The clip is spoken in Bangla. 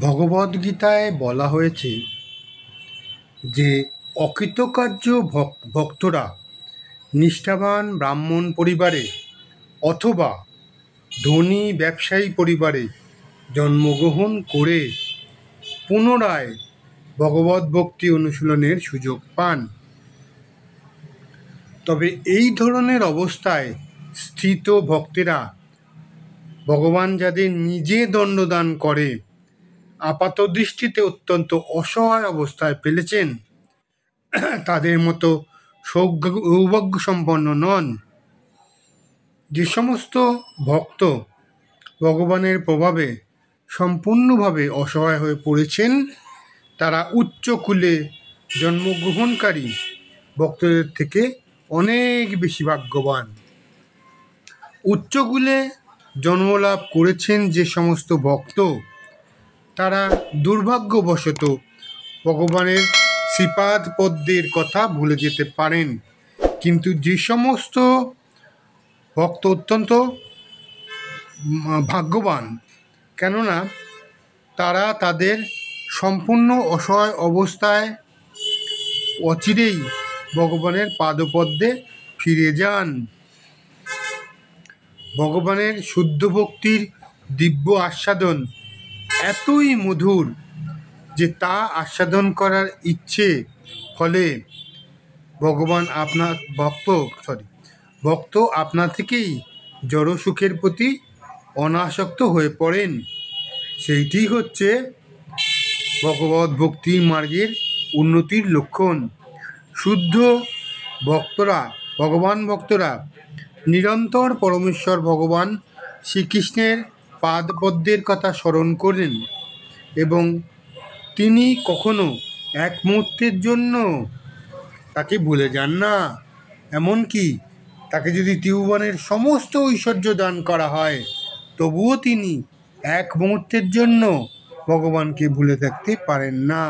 ভগবদ্গীতায় বলা হয়েছে যে অকৃতকার্য ভক্তরা নিষ্ঠাবান ব্রাহ্মণ পরিবারে অথবা ধনী ব্যবসায়ী পরিবারে জন্মগ্রহণ করে পুনরায় ভগবদ্ভক্তি অনুশীলনের সুযোগ পান। তবে এই ধরনের অবস্থায় স্থিত ভক্তেরা ভগবান যাদের নিজে দণ্ডদান করে আপাতদৃষ্টিতে অত্যন্ত অসহায় অবস্থায় ফেলেছেন তাদের মতো সৌভাগ্যসম্পন্ন নন। যে সমস্ত ভক্ত ভগবানের প্রভাবে সম্পূর্ণভাবে অসহায় হয়ে পড়েছেন তারা উচ্চ কুলে জন্মগ্রহণকারী ভক্তদের থেকে অনেক বেশি ভাগ্যবান। উচ্চকুলে জন্মলাভ করেছেন যে সমস্ত ভক্ত তারা দুর্ভাগ্যবশত ভগবানের শ্রীপাদ পদ্মের কথা ভুলে যেতে পারেন, কিন্তু যে সমস্ত ভক্ত অত্যন্ত ভাগ্যবান, কেননা তারা তাদের সম্পূর্ণ অসহায় অবস্থায় অচিরেই ভগবানের পাদপদ্মে ফিরে যান। ভগবানের শুদ্ধ ভক্তির দিব্য আস্বাদন এতই মধুর যে তা আস্বাদন করার ইচ্ছে ফলে ভগবান ভক্ত আপনা থেকেই জড় সুখের প্রতি অনাসক্ত হয়ে পড়েন। সেইটি হচ্ছে ভগবত ভক্তির মার্গের উন্নতির লক্ষণ। শুদ্ধ ভক্তরা নিরন্তর পরমেশ্বর ভগবান শ্রীকৃষ্ণের পাদপদ্মের কথা স্মরণ করেন এবং তিনি কখনো এক মুহূর্তের জন্য তাকে ভুলে যান না। এমনকি তাকে যদি ত্রিভুবনের সমস্ত ঐশ্বর্য দান করা হয় তবুও তিনি এক মুহূর্তের জন্য ভগবানকে ভুলে থাকতে পারেন না।